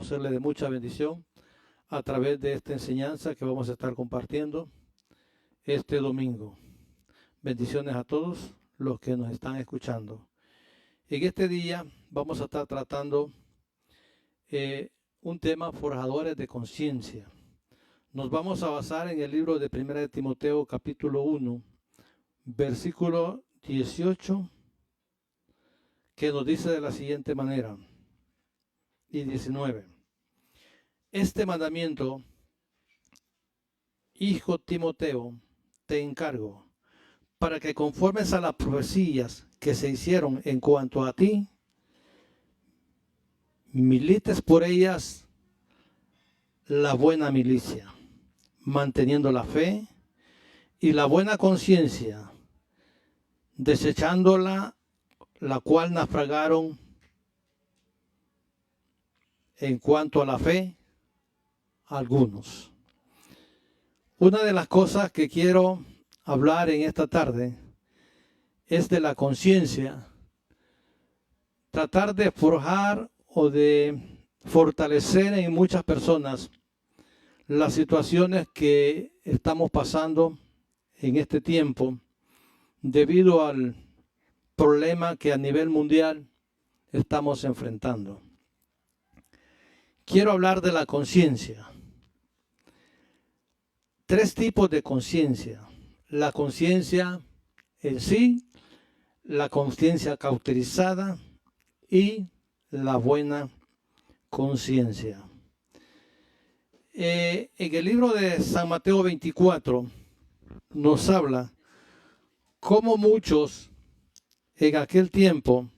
serle de mucha bendición a través de esta enseñanza que vamos a estar compartiendo este domingo. Bendiciones a todos los que nos están escuchando. En este día vamos a estar tratando un tema: forjadores de conciencia. Nos vamos a basar en el libro de 1 de Timoteo capítulo 1, versículo 18, que nos dice de la siguiente manera, y 19. Este mandamiento, hijo Timoteo, te encargo, para que conformes a las profecías que se hicieron en cuanto a ti, milites por ellas la buena milicia, manteniendo la fe y la buena conciencia, desechándola, la cual naufragaron en cuanto a la fe algunos. Una de las cosas que quiero hablar en esta tarde es de la conciencia, tratar de forjar o de fortalecer en muchas personas las situaciones que estamos pasando en este tiempo debido al problema que a nivel mundial estamos enfrentando. Quiero hablar de la conciencia. 3 tipos de conciencia: la conciencia en sí, la conciencia cauterizada y la buena conciencia. En el libro de San Mateo 24 nos habla cómo muchos en aquel tiempo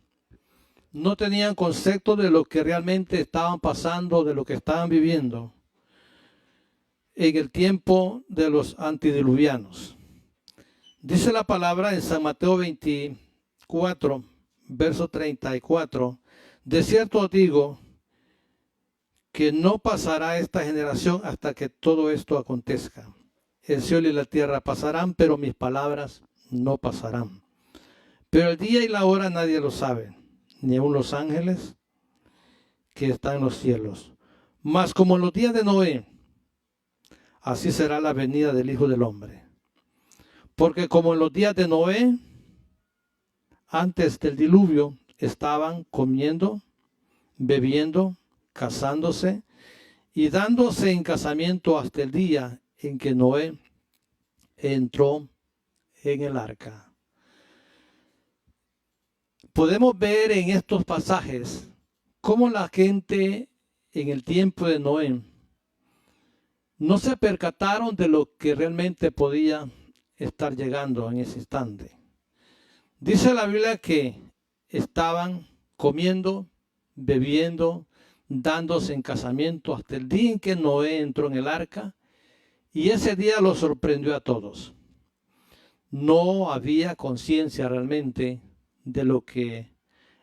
no tenían concepto de lo que realmente estaban pasando, de lo que estaban viviendo en el tiempo de los antediluvianos. Dice la palabra en San Mateo 24, verso 34, de cierto os digo que no pasará esta generación hasta que todo esto acontezca. El cielo y la tierra pasarán, pero mis palabras no pasarán. Pero el día y la hora nadie lo sabe, ni aun los ángeles que están en los cielos. Mas como en los días de Noé, así será la venida del Hijo del Hombre. Porque como en los días de Noé, antes del diluvio, estaban comiendo, bebiendo, casándose y dándose en casamiento hasta el día en que Noé entró en el arca. Podemos ver en estos pasajes cómo la gente en el tiempo de Noé no se percataron de lo que realmente podía estar llegando en ese instante. Dice la Biblia que estaban comiendo, bebiendo, dándose en casamiento hasta el día en que Noé entró en el arca, y ese día los sorprendió a todos. No había conciencia realmente de lo que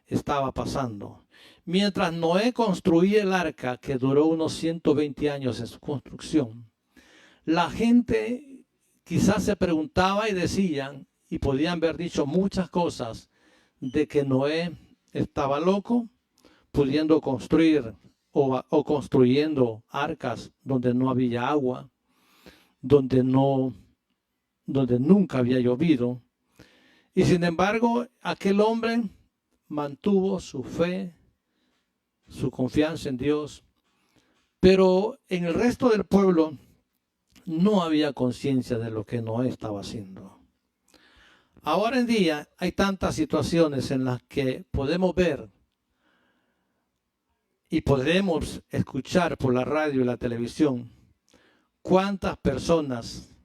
estaba pasando. Mientras Noé construía el arca, que duró unos 120 años en su construcción, la gente quizás se preguntaba y decían, y podían haber dicho muchas cosas, de que Noé estaba loco, pudiendo construir o construyendo arcas donde no había agua, donde nunca había llovido. Y sin embargo, aquel hombre mantuvo su fe, su confianza en Dios, pero en el resto del pueblo no había conciencia de lo que Noé estaba haciendo. Ahora en día hay tantas situaciones en las que podemos ver y podemos escuchar por la radio y la televisión cuántas personas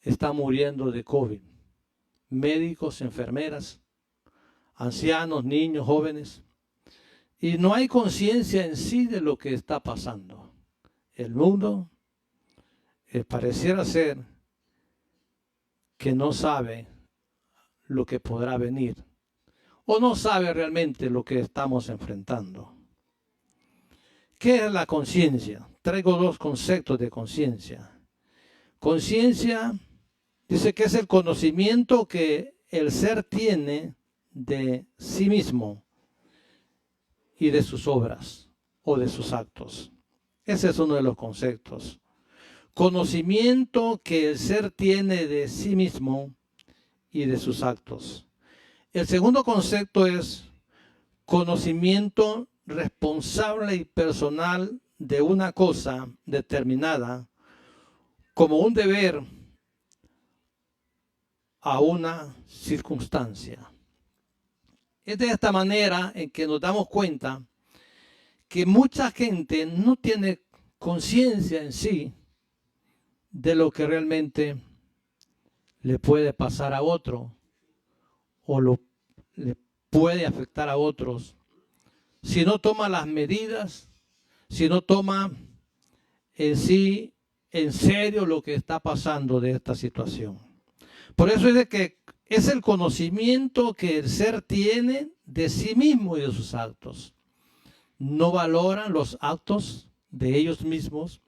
están muriendo de COVID. Médicos, enfermeras, ancianos, niños, jóvenes. Y no hay conciencia en sí de lo que está pasando. El mundo pareciera ser que no sabe lo que podrá venir, o no sabe realmente lo que estamos enfrentando. ¿Qué es la conciencia? Traigo 2 conceptos de conciencia. Conciencia dice que es el conocimiento que el ser tiene de sí mismo y de sus obras, o de sus actos. Ese es uno de los conceptos. Conocimiento que el ser tiene de sí mismo y de sus actos. El segundo concepto es conocimiento responsable y personal de una cosa determinada como un deber a una circunstancia. Es de esta manera en que nos damos cuenta que mucha gente no tiene conciencia en sí de lo que realmente le puede pasar a otro o le puede afectar a otros si no toma las medidas, si no toma en sí en serio lo que está pasando de esta situación. Por eso es de que es el conocimiento que el ser tiene de sí mismo y de sus actos. No valoran los actos de ellos mismos.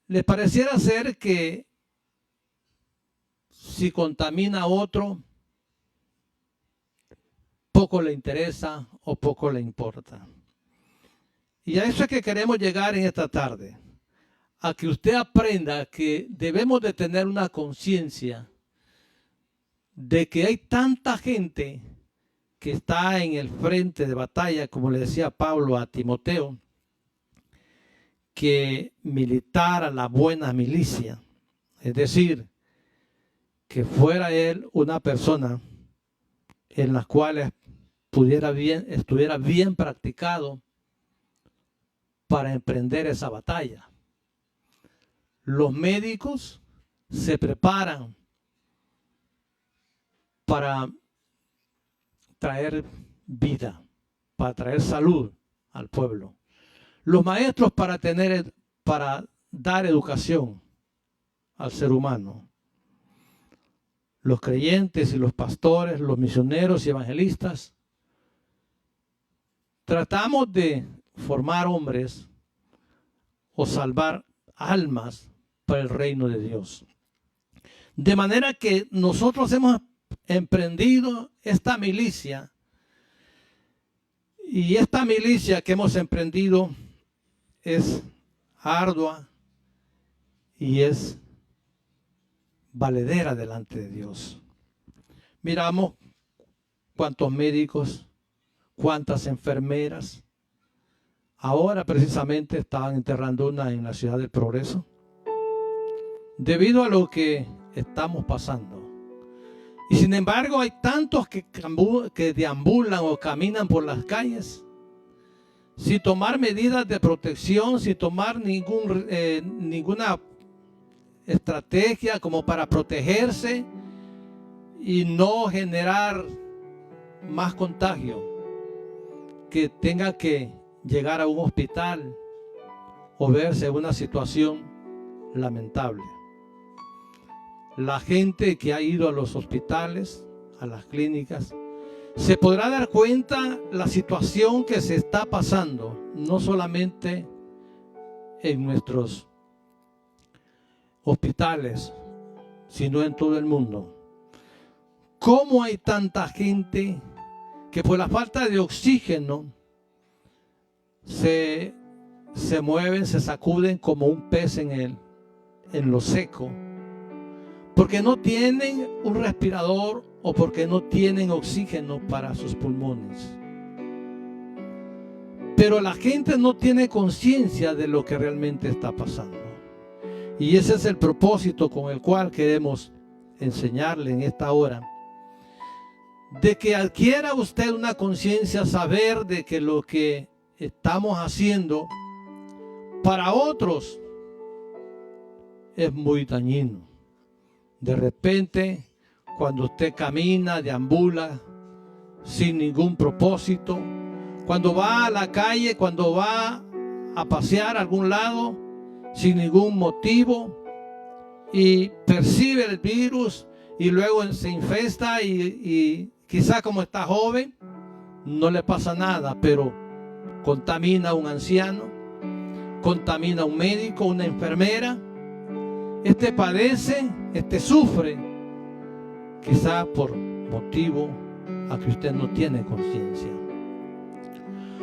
Les pareciera ser que si contamina a otro, poco le interesa o poco le importa. Y a eso es que queremos llegar en esta tarde, a que usted aprenda que debemos de tener una conciencia de que hay tanta gente que está en el frente de batalla, como le decía Pablo a Timoteo, que militara la buena milicia, es decir, que fuera él una persona en la cual estuviera bien practicado para emprender esa batalla. Los médicos se preparan para traer vida, para traer salud al pueblo. Los maestros para dar educación al ser humano. Los creyentes y los pastores, los misioneros y evangelistas, tratamos de formar hombres o salvar almas para el reino de Dios. De manera que nosotros hemos emprendido esta milicia, y esta milicia que hemos emprendido es ardua y es valedera delante de Dios. Miramos cuántos médicos, cuántas enfermeras. Ahora precisamente estaban enterrando una en la Ciudad del Progreso, debido a lo que estamos pasando. Y sin embargo hay tantos que deambulan o caminan por las calles sin tomar medidas de protección, sin tomar ninguna estrategia como para protegerse y no generar más contagio, que tenga que llegar a un hospital o verse en una situación lamentable. La gente que ha ido a los hospitales, a las clínicas, se podrá dar cuenta la situación que se está pasando, no solamente en nuestros hospitales, sino en todo el mundo. ¿Cómo hay tanta gente que por la falta de oxígeno se mueven, se sacuden como un pez en lo seco? Porque no tienen un respirador o porque no tienen oxígeno para sus pulmones. Pero la gente no tiene conciencia de lo que realmente está pasando. Y ese es el propósito con el cual queremos enseñarle en esta hora. De que adquiera usted una conciencia, saber de que lo que estamos haciendo para otros es muy dañino. De repente, cuando usted camina, deambula sin ningún propósito, cuando va a la calle, cuando va a pasear a algún lado sin ningún motivo y percibe el virus y luego se infesta y quizá como está joven no le pasa nada, pero contamina a un anciano, contamina a un médico, una enfermera. Este padece, este sufre, quizá por motivo a que usted no tiene conciencia.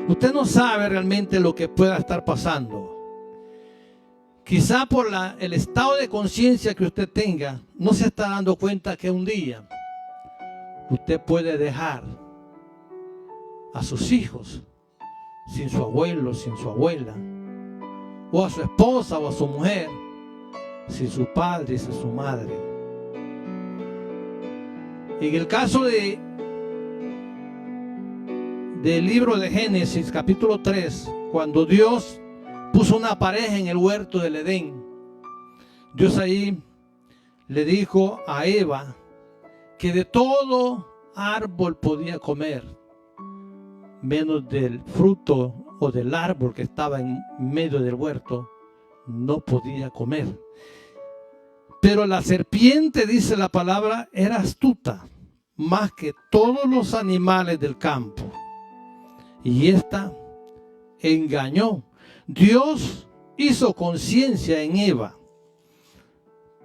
Usted no sabe realmente lo que pueda estar pasando. Quizá por el estado de conciencia que usted tenga, no se está dando cuenta que un día usted puede dejar a sus hijos sin su abuelo, sin su abuela, o a su esposa o a su mujer sin su padre y sin su madre. En el caso del libro de Génesis, capítulo 3, cuando Dios puso una pareja en el huerto del Edén, Dios ahí le dijo a Eva que de todo árbol podía comer, menos del fruto o del árbol que estaba en medio del huerto, no podía comer. Pero la serpiente, dice la palabra, era astuta, más que todos los animales del campo. Y esta engañó. Dios hizo conciencia en Eva,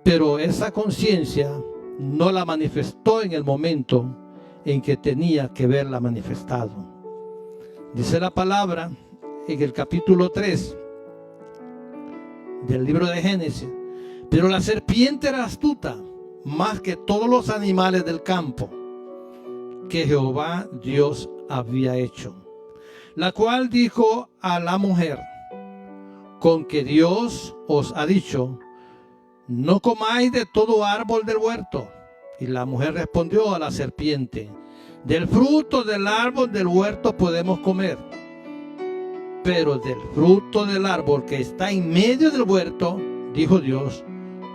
pero esa conciencia no la manifestó en el momento en que tenía que verla manifestado. Dice la palabra en el capítulo 3 del libro de Génesis: pero la serpiente era astuta, más que todos los animales del campo que Jehová Dios había hecho, la cual dijo a la mujer: con que Dios os ha dicho, no comáis de todo árbol del huerto. Y la mujer respondió a la serpiente: del fruto del árbol del huerto podemos comer, pero del fruto del árbol que está en medio del huerto, dijo Dios,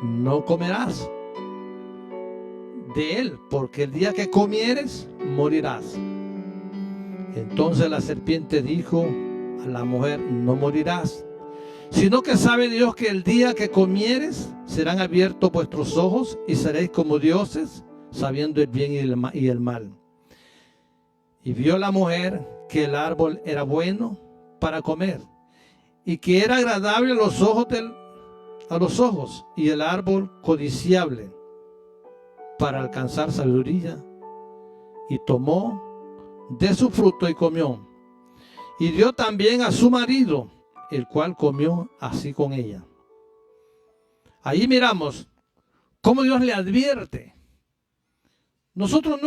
no comerás de él, porque el día que comieres, morirás. Entonces la serpiente dijo a la mujer: no morirás, sino que sabe Dios que el día que comieres, serán abiertos vuestros ojos y seréis como dioses, sabiendo el bien y el mal. Y vio la mujer que el árbol era bueno para comer, y que era agradable a los ojos, y el árbol codiciable para alcanzar sabiduría. Y tomó de su fruto y comió, y dio también a su marido, el cual comió así con ella. Ahí miramos cómo Dios le advierte. Nosotros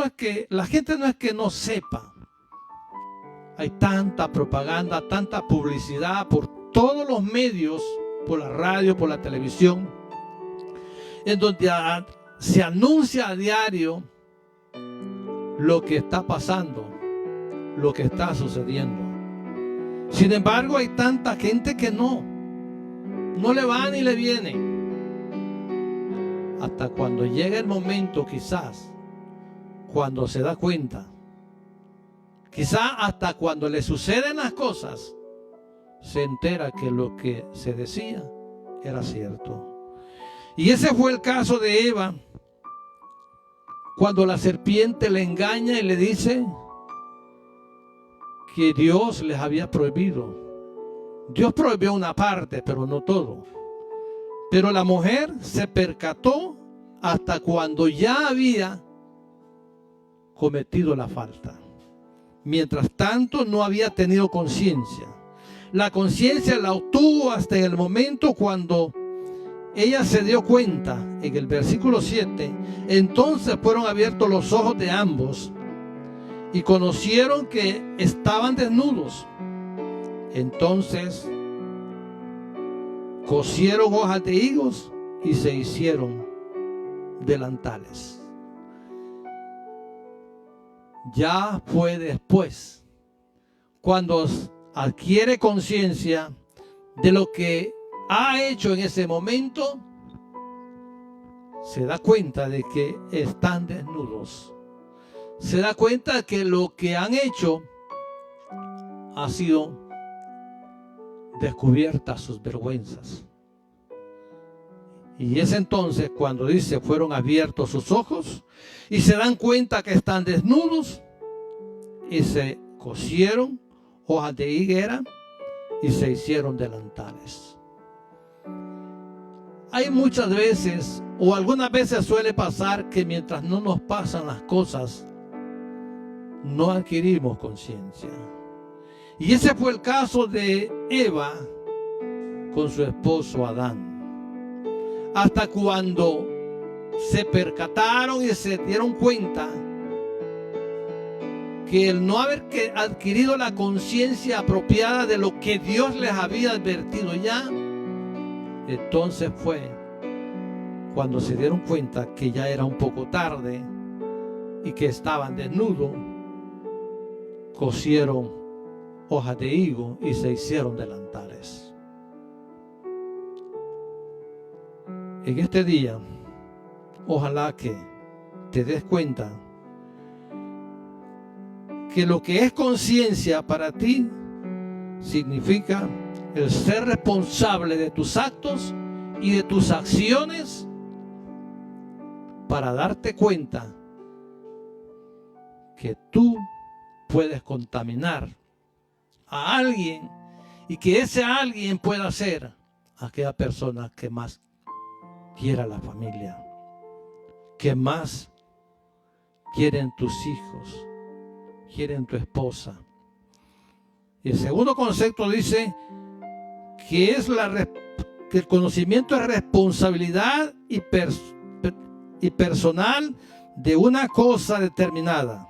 la gente no es que no sepa. Hay tanta propaganda, tanta publicidad por todos los medios, por la radio, por la televisión, en donde se anuncia a diario lo que está pasando, lo que está sucediendo. Sin embargo, hay tanta gente que no le va ni le viene. Hasta cuando llega el momento, quizás, cuando se da cuenta, quizás hasta cuando le suceden las cosas, se entera que lo que se decía era cierto. Y ese fue el caso de Eva, cuando la serpiente le engaña y le dice que Dios les había prohibido. Dios prohibió una parte, pero no todo. Pero la mujer se percató hasta cuando ya había cometido la falta. Mientras tanto, no había tenido conciencia. La conciencia la obtuvo hasta en el momento cuando ella se dio cuenta, en el versículo 7, entonces fueron abiertos los ojos de ambos y conocieron que estaban desnudos. Entonces cosieron hojas de higos y se hicieron delantales. Ya fue después, cuando adquiere conciencia de lo que ha hecho en ese momento, se da cuenta de que están desnudos. Se da cuenta de que lo que han hecho ha sido descubiertas sus vergüenzas. Y es entonces cuando dice, fueron abiertos sus ojos y se dan cuenta que están desnudos, y se cosieron hojas de higuera y se hicieron delantales. Hay muchas veces, o algunas veces suele pasar, que mientras no nos pasan las cosas, no adquirimos conciencia. Y ese fue el caso de Eva con su esposo Adán. Hasta cuando se percataron y se dieron cuenta que el no haber adquirido la conciencia apropiada de lo que Dios les había advertido ya, entonces fue cuando se dieron cuenta que ya era un poco tarde y que estaban desnudos, cosieron hojas de higo y se hicieron delantales. En este día, ojalá que te des cuenta que lo que es conciencia para ti significa el ser responsable de tus actos y de tus acciones para darte cuenta que tú puedes contaminar a alguien y que ese alguien pueda ser aquella persona que más quiera la familia, que más quieren tus hijos, quieren tu esposa. Y el segundo concepto dice que que el conocimiento es responsabilidad y personal de una cosa determinada,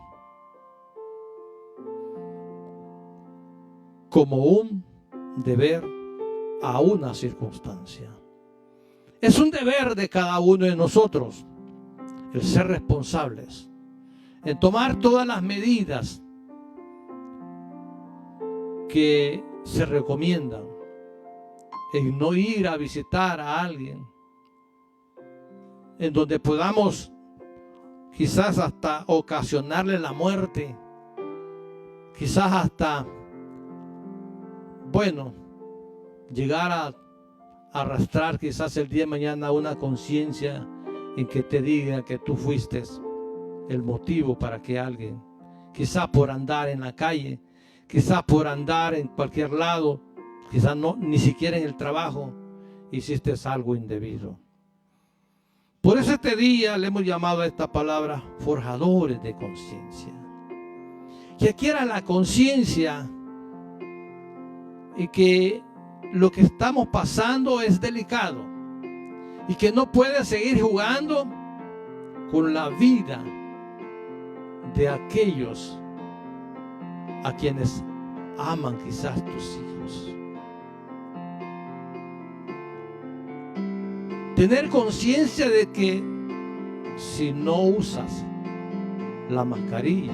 como un deber a una circunstancia. Es un deber de cada uno de nosotros el ser responsables, en tomar todas las medidas que se recomiendan, en no ir a visitar a alguien en donde podamos quizás hasta ocasionarle la muerte, quizás hasta, llegar a arrastrar quizás el día de mañana una conciencia en que te diga que tú fuiste el motivo para que alguien, quizás por andar en la calle, quizás por andar en cualquier lado, quizás no, ni siquiera en el trabajo, hiciste algo indebido. Por eso este día le hemos llamado a esta palabra forjadores de conciencia. Que adquiera la conciencia y que lo que estamos pasando es delicado y que no puedes seguir jugando con la vida de aquellos a quienes aman quizás tus hijos. Tener conciencia de que si no usas la mascarilla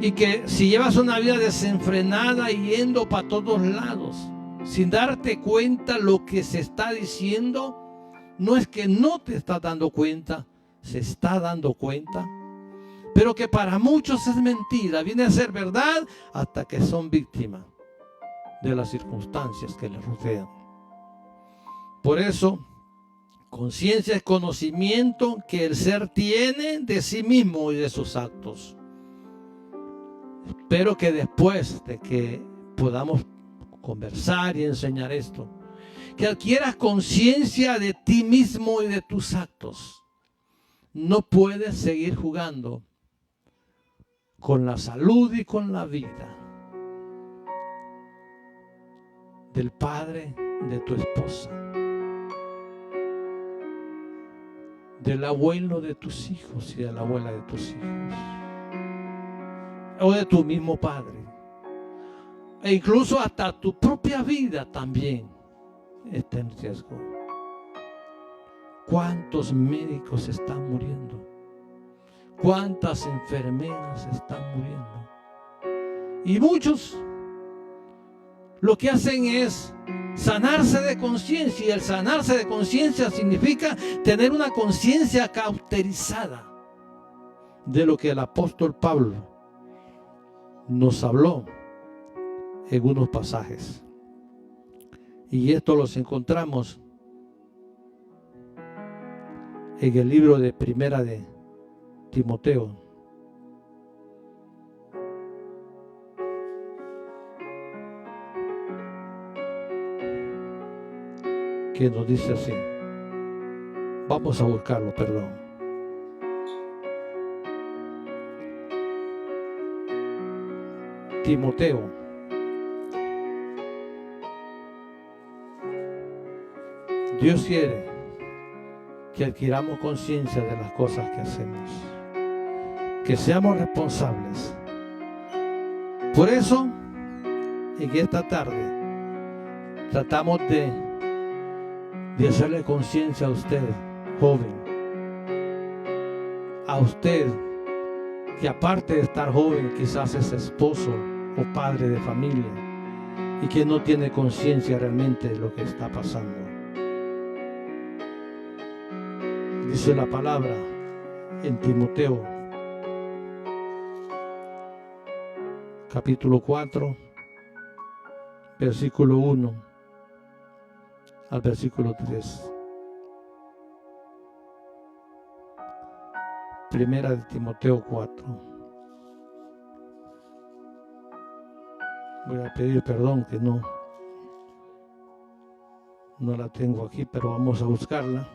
y que si llevas una vida desenfrenada y yendo para todos lados sin darte cuenta lo que se está diciendo, no es que no te estás dando cuenta, se está dando cuenta, pero que para muchos es mentira, viene a ser verdad hasta que son víctimas de las circunstancias que les rodean. Por eso, conciencia es conocimiento que el ser tiene de sí mismo y de sus actos. Espero que después de que podamos conversar y enseñar esto, que adquieras conciencia de ti mismo y de tus actos. No puedes seguir jugando con la salud y con la vida del padre de tu esposa, del abuelo de tus hijos y de la abuela de tus hijos, o de tu mismo padre, e incluso hasta tu propia vida también está en riesgo. ¿Cuántos médicos están muriendo? ¿Cuántas enfermeras están muriendo? Y muchos lo que hacen es sanarse de conciencia, y el sanarse de conciencia significa tener una conciencia cauterizada de lo que el apóstol Pablo nos habló en unos pasajes. Y esto los encontramos en el libro de Primera de Timoteo. Que nos dice así. Vamos a buscarlo, perdón. Timoteo, Dios quiere que adquiramos conciencia de las cosas que hacemos, que seamos responsables. Por eso, en esta tarde, tratamos de hacerle conciencia a usted, joven, a usted que aparte de estar joven, quizás es esposo o padre de familia y que no tiene conciencia realmente de lo que está pasando. Dice la palabra en Timoteo, capítulo 4, versículo 1 al versículo 3. Primera de Timoteo 4. Voy a pedir perdón que no la tengo aquí, pero vamos a buscarla.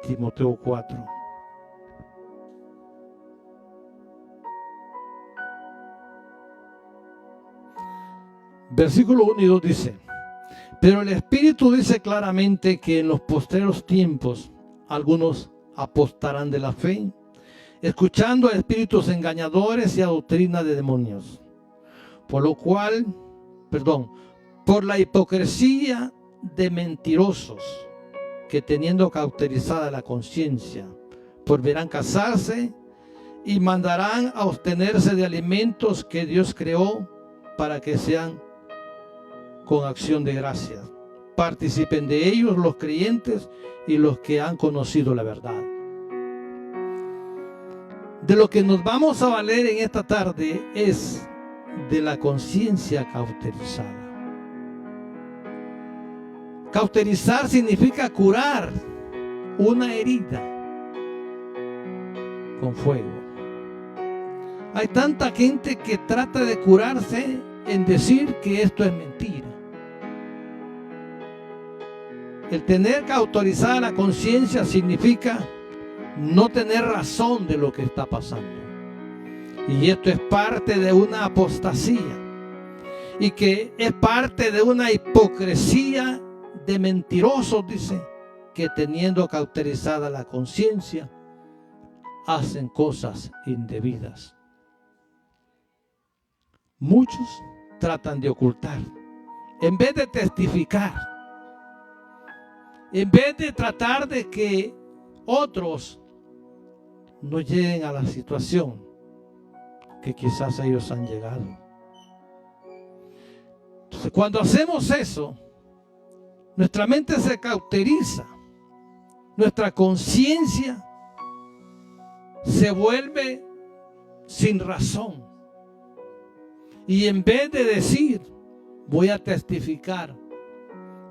Timoteo 4. Versículo 1 y 2 dice: pero el Espíritu dice claramente que en los postreros tiempos algunos apostarán de la fe, escuchando a espíritus engañadores y a doctrina de demonios. Por la hipocresía de mentirosos, que teniendo cauterizada la conciencia, volverán a casarse y mandarán a abstenerse de alimentos que Dios creó para que sean con acción de gracias. Participen de ellos los creyentes y los que han conocido la verdad. De lo que nos vamos a valer en esta tarde es de la conciencia cauterizada. Cauterizar significa curar una herida con fuego. Hay tanta gente que trata de curarse en decir que esto es mentira. El tener cauterizada la conciencia significa no tener razón de lo que está pasando. Y esto es parte de una apostasía. Y que es parte de una hipocresía de mentirosos, dice, que teniendo cauterizada la conciencia, hacen cosas indebidas. Muchos tratan de ocultar, en vez de testificar, en vez de tratar de que otros no lleguen a la situación que quizás ellos han llegado. Entonces, cuando hacemos eso, nuestra mente se cauteriza, nuestra conciencia se vuelve sin razón. Y en vez de decir, voy a testificar,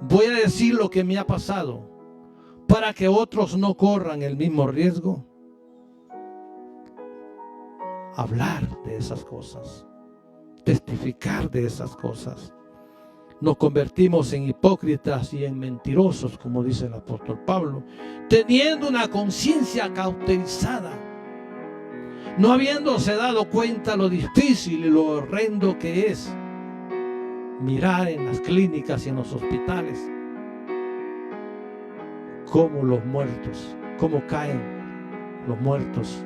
voy a decir lo que me ha pasado para que otros no corran el mismo riesgo, hablar de esas cosas, testificar de esas cosas, nos convertimos en hipócritas y en mentirosos, como dice el apóstol Pablo, teniendo una conciencia cauterizada, no habiéndose dado cuenta lo difícil y lo horrendo que es mirar en las clínicas y en los hospitales cómo los muertos, cómo caen los muertos,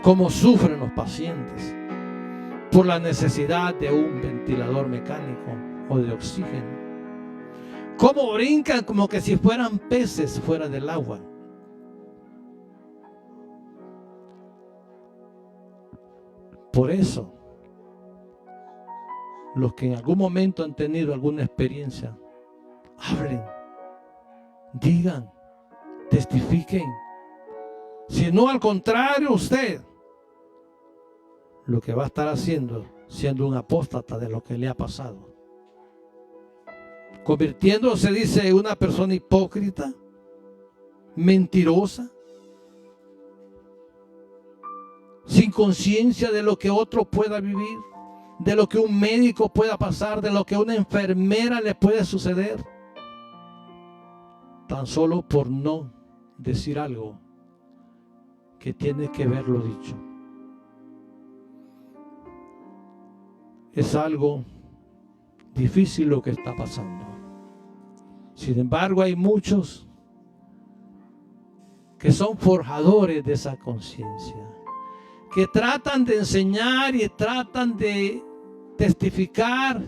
cómo sufren los pacientes por la necesidad de un ventilador mecánico o de oxígeno, cómo brincan como que si fueran peces fuera del agua. Por eso, los que en algún momento han tenido alguna experiencia, hablen, digan, testifiquen. Si no, al contrario, usted lo que va a estar haciendo, siendo un apóstata de lo que le ha pasado, convirtiéndose, dice, en una persona hipócrita, mentirosa, sin conciencia de lo que otro pueda vivir, de lo que un médico pueda pasar, de lo que a una enfermera le puede suceder, tan solo por no decir algo que tiene que verlo dicho. Es algo difícil lo que está pasando. Sin embargo, hay muchos que son forjadores de esa conciencia, que tratan de enseñar y tratan de testificar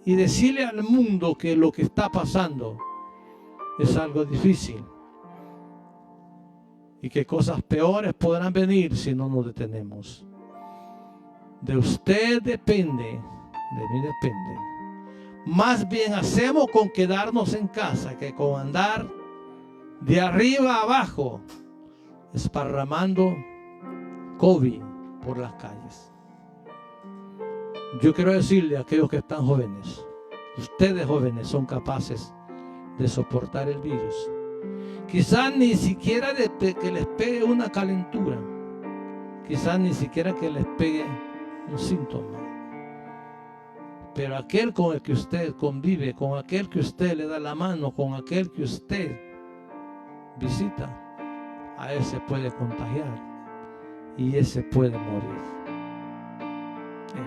y decirle al mundo que lo que está pasando es algo difícil y que cosas peores podrán venir si no nos detenemos. De usted depende, de mí depende. Más bien hacemos con quedarnos en casa que con andar de arriba a abajo esparramando COVID por las calles. Yo quiero decirle a aquellos que están jóvenes, ustedes jóvenes son capaces de soportar el virus. Quizás ni siquiera de que les pegue una calentura, quizás ni siquiera que les pegue un síntoma. Pero aquel con el que usted convive, con aquel que usted le da la mano, con aquel que usted visita, a él se puede contagiar y ese puede morir.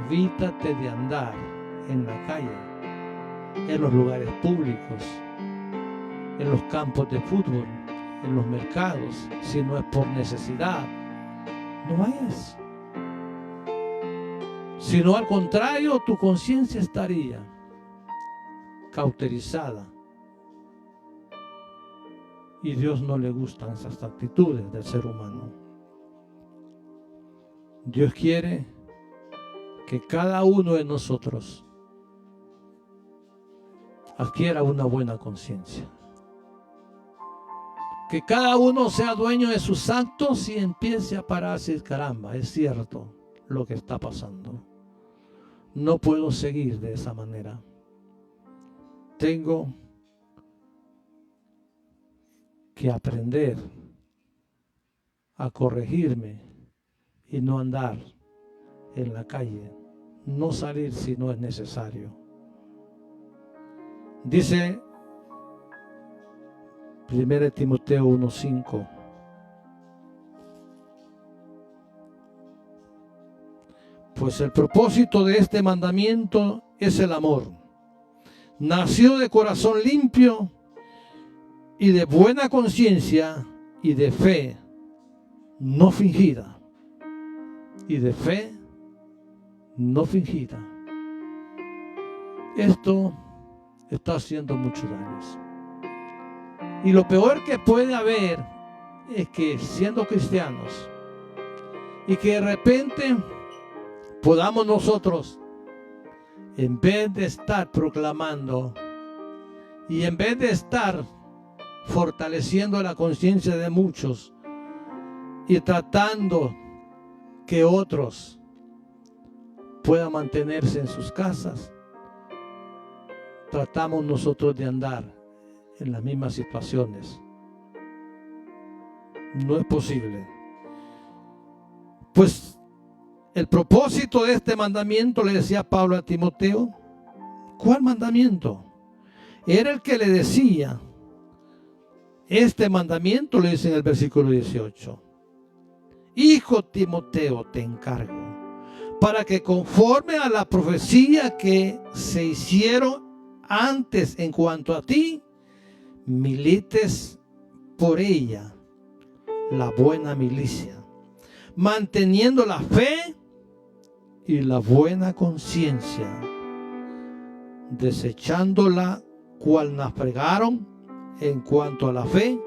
Evítate de andar en la calle, en los lugares públicos, en los campos de fútbol, en los mercados, si no es por necesidad. No vayas. Sino al contrario, tu conciencia estaría cauterizada. Y Dios no le gustan esas actitudes del ser humano. Dios quiere que cada uno de nosotros adquiera una buena conciencia. Que cada uno sea dueño de sus actos y empiece a pararse y decir, caramba, es cierto lo que está pasando. No puedo seguir de esa manera. Tengo que aprender a corregirme y no andar en la calle, no salir si no es necesario. Dice 1 Timoteo 1:5. Pues el propósito de este mandamiento es el amor. Nació de corazón limpio y de buena conciencia y de fe no fingida. Y de fe no fingida. Esto está haciendo muchos daños. Y lo peor que puede haber es que siendo cristianos y que de repente podamos nosotros, en vez de estar proclamando y en vez de estar fortaleciendo la conciencia de muchos y tratando que otros puedan mantenerse en sus casas, tratamos nosotros de andar en las mismas situaciones. No es posible. Pues el propósito de este mandamiento, le decía Pablo a Timoteo, ¿cuál mandamiento? Era el que le decía, este mandamiento le dice en el versículo 18, hijo Timoteo, te encargo, para que conforme a la profecía que se hicieron antes en cuanto a ti, milites por ella la buena milicia, manteniendo la fe y la buena conciencia, desechando la cual naufragaron en cuanto a la fe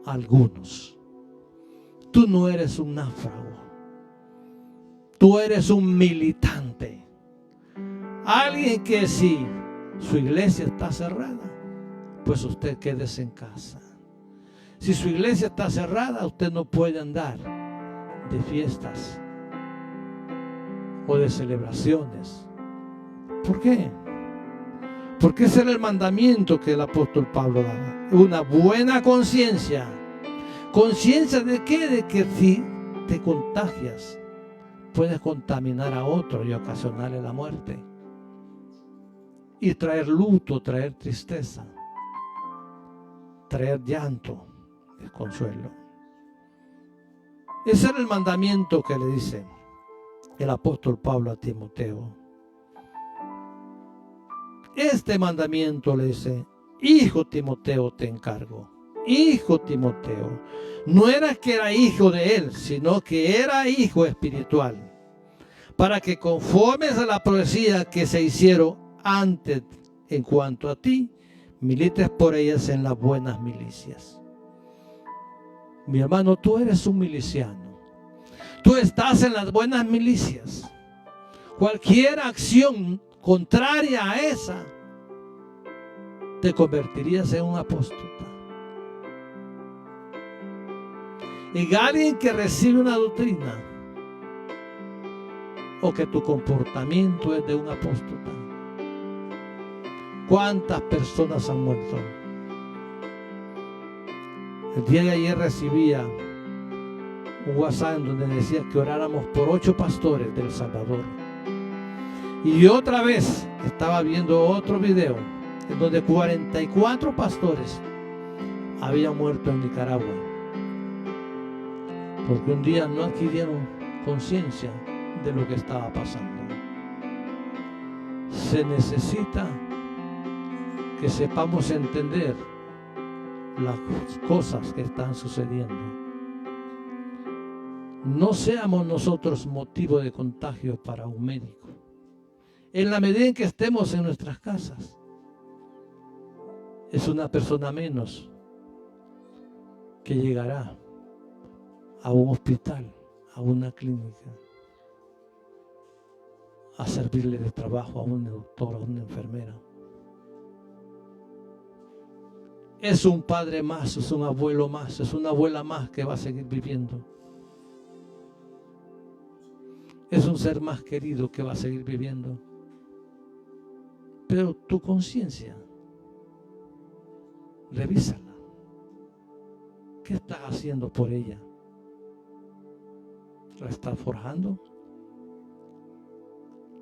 algunos. Tú no eres un náufrago, tú eres un militante, alguien que si su iglesia está cerrada, pues usted quédese en casa. Si su iglesia está cerrada, usted no puede andar de fiestas o de celebraciones. ¿Por qué? Porque ese era el mandamiento que el apóstol Pablo daba. Una buena conciencia. ¿Conciencia de qué? De que si te contagias, puedes contaminar a otro y ocasionarle la muerte. Y traer luto, traer tristeza, traer llanto, desconsuelo. Ese era el mandamiento que le dice el apóstol Pablo a Timoteo. este mandamiento, le dice, hijo Timoteo, te encargo. Hijo Timoteo. No era que era hijo de él, sino que era hijo espiritual. Para que conformes a la profecía que se hicieron antes en cuanto a ti, milites por ellas en las buenas milicias. Mi hermano, tú eres un miliciano. Tú estás en las buenas milicias. Cualquier acción contraria a esa, te convertirías en un apóstata. Y alguien que recibe una doctrina, o que tu comportamiento es de un apóstata. ¿Cuántas personas han muerto? El día de ayer recibía un WhatsApp en donde decía que oráramos por 8 pastores del Salvador. Y otra vez estaba viendo otro video en donde 44 pastores habían muerto en Nicaragua, porque un día no adquirieron conciencia de lo que estaba pasando. Se necesita que sepamos entender las cosas que están sucediendo. No seamos nosotros motivo de contagio para un médico. En la medida en que estemos en nuestras casas, es una persona menos que llegará a un hospital, a una clínica, a servirle de trabajo a un doctor, a una enfermera. Es un padre más, es un abuelo más, es una abuela más que va a seguir viviendo. Es un ser más querido que va a seguir viviendo. Pero tu conciencia, revísala. ¿Qué estás haciendo por ella? ¿La estás forjando?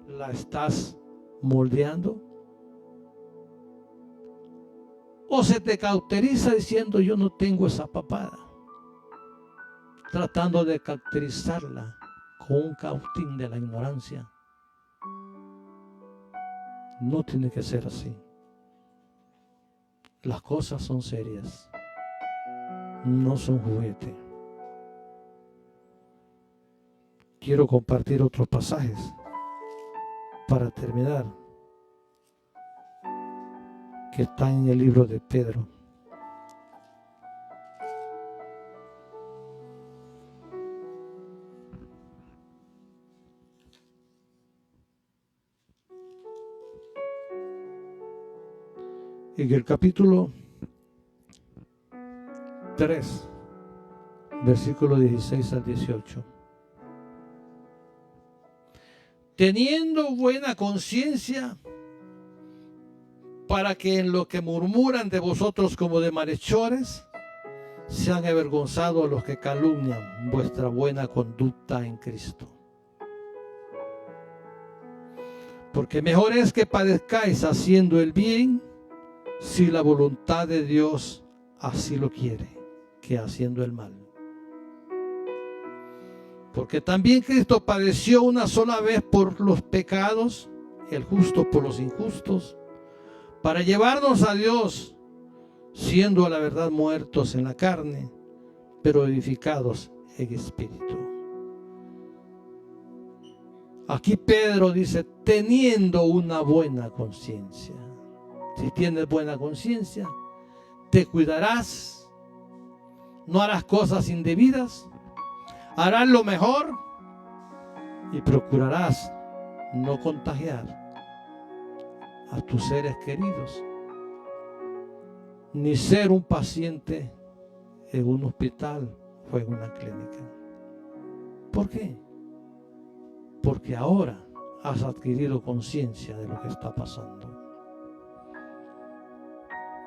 ¿La estás moldeando? ¿O se te cauteriza diciendo yo no tengo esa papada? Tratando de cauterizarla con un cautín de la ignorancia. No tiene que ser así. Las cosas son serias. No son juguete. Quiero compartir otros pasajes para terminar, que están en el libro de Pedro. En el capítulo 3, versículo 16 al 18. Teniendo buena conciencia, para que en lo que murmuran de vosotros como de malhechores, sean avergonzados los que calumnian vuestra buena conducta en Cristo. Porque mejor es que padezcáis haciendo el bien, si la voluntad de Dios así lo quiere, que haciendo el mal. Porque también Cristo padeció una sola vez por los pecados, el justo por los injustos, para llevarnos a Dios, siendo a la verdad muertos en la carne, pero edificados en espíritu. Aquí Pedro dice, teniendo una buena conciencia. Si tienes buena conciencia, te cuidarás, no harás cosas indebidas, harás lo mejor y procurarás no contagiar a tus seres queridos, ni ser un paciente en un hospital o en una clínica. ¿Por qué? Porque ahora has adquirido conciencia de lo que está pasando.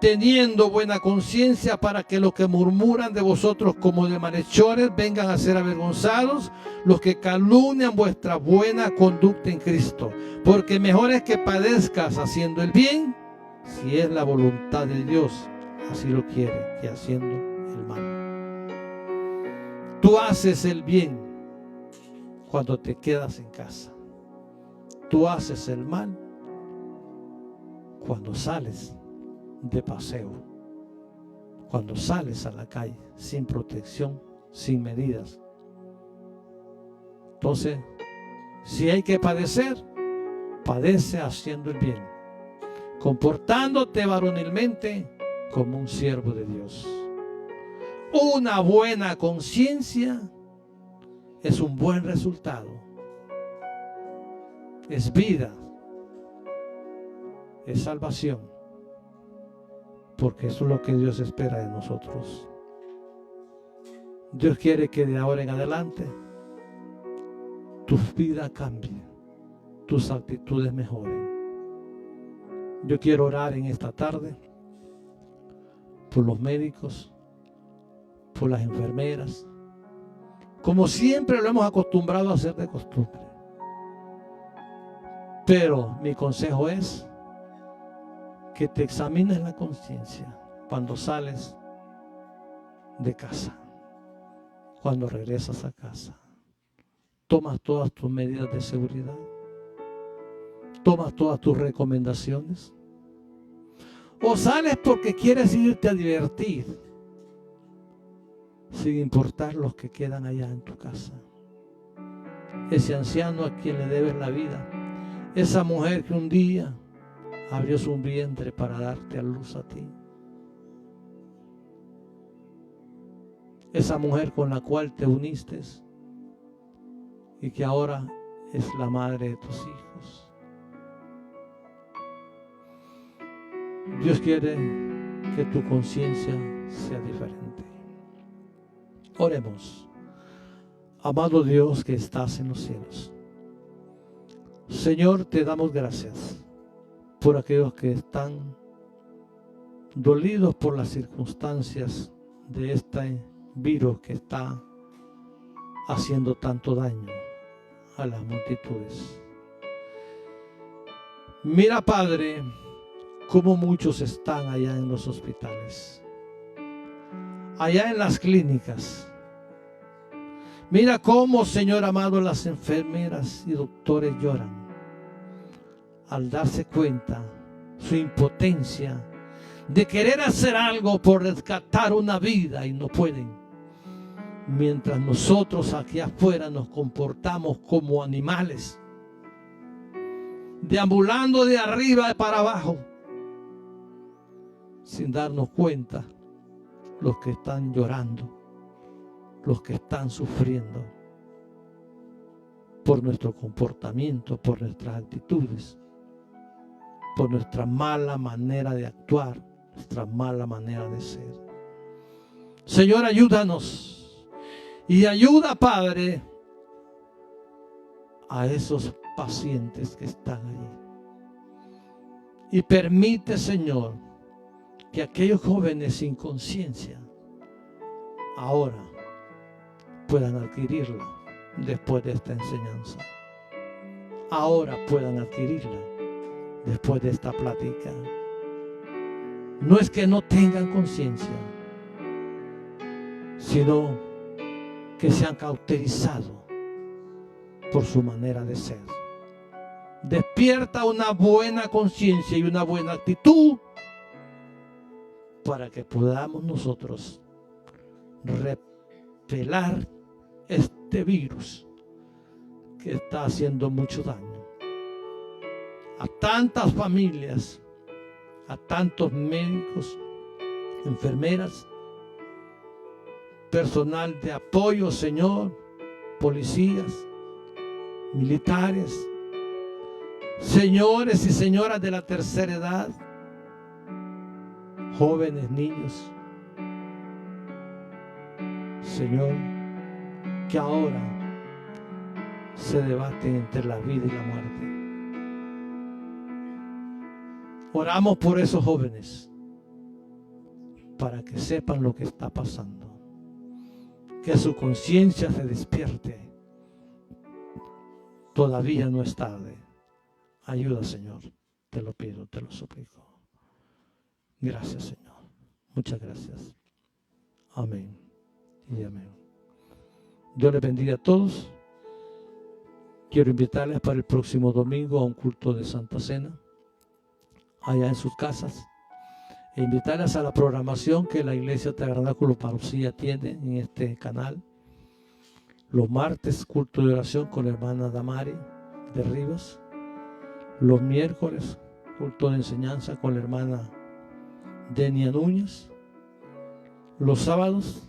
Teniendo buena conciencia, para que los que murmuran de vosotros como de malhechores vengan a ser avergonzados los que calumnian vuestra buena conducta en Cristo. Porque mejor es que padezcas haciendo el bien, si es la voluntad de Dios, así lo quiere, que haciendo el mal. Tú haces el bien cuando te quedas en casa. Tú haces el mal cuando sales de paseo, cuando sales a la calle sin protección, sin medidas. Entonces, si hay que padecer, padece haciendo el bien, comportándote varonilmente como un siervo de Dios. Una buena conciencia es un buen resultado, es vida, es salvación, porque eso es lo que Dios espera de nosotros. Dios quiere que de ahora en adelante tu vida cambie, tus actitudes mejoren. Yo quiero orar en esta tarde por los médicos, por las enfermeras, como siempre lo hemos acostumbrado a hacer de costumbre. Pero mi consejo es que te examines la conciencia cuando sales de casa, cuando regresas a casa. Tomas todas tus medidas de seguridad, tomas todas tus recomendaciones, o sales porque quieres irte a divertir, sin importar los que quedan allá en tu casa. Ese anciano a quien le debes la vida, esa mujer que un día abrió su vientre para darte a luz a ti, esa mujer con la cual te uniste y que ahora es la madre de tus hijos. Dios quiere que tu conciencia sea diferente. Oremos. Amado Dios que estás en los cielos, Señor, te damos gracias por aquellos que están dolidos por las circunstancias de este virus que está haciendo tanto daño a las multitudes. Mira, Padre, cómo muchos están allá en los hospitales, allá en las clínicas. Mira cómo, Señor amado, las enfermeras y doctores lloran al darse cuenta su impotencia de querer hacer algo por rescatar una vida y no pueden. Mientras nosotros aquí afuera nos comportamos como animales, deambulando de arriba para abajo, sin darnos cuenta los que están llorando, los que están sufriendo por nuestro comportamiento, por nuestras actitudes, por nuestra mala manera de actuar, nuestra mala manera de ser. Señor, ayúdanos y ayuda, Padre, a esos pacientes que están allí. Y permite, Señor, que aquellos jóvenes sin conciencia ahora puedan adquirirla después de esta enseñanza. Ahora puedan adquirirla después de esta plática. No es que no tengan conciencia, sino que se han cauterizado por su manera de ser. Despierta una buena conciencia y una buena actitud para que podamos nosotros repelar este virus que está haciendo mucho daño a tantas familias, a tantos médicos, enfermeras, personal de apoyo, Señor, policías, militares, señores y señoras de la tercera edad, jóvenes, niños. Señor, que ahora se debaten entre la vida y la muerte. Oramos por esos jóvenes para que sepan lo que está pasando, que su conciencia se despierte. Todavía no es tarde. Ayuda, Señor, te lo pido, te lo suplico. Gracias, Señor. Muchas gracias. Amén y amén. Dios les bendiga a todos. Quiero invitarles para el próximo domingo a un culto de Santa Cena allá en sus casas. E invitarlas a la programación que la Iglesia Tabernáculo Parousia tiene en este canal. Los martes, culto de oración con la hermana Damari de Rivas. Los miércoles, culto de enseñanza con la hermana Denia Núñez. Los sábados,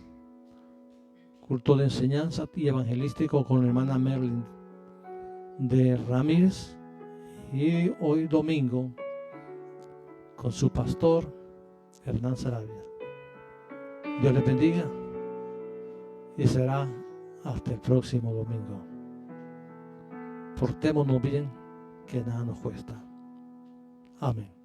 culto de enseñanza y evangelístico con la hermana Merlin de Ramírez. Y hoy domingo con su pastor Hernán Sarabia. Dios les bendiga y será hasta el próximo domingo. Portémonos bien, que nada nos cuesta. Amén.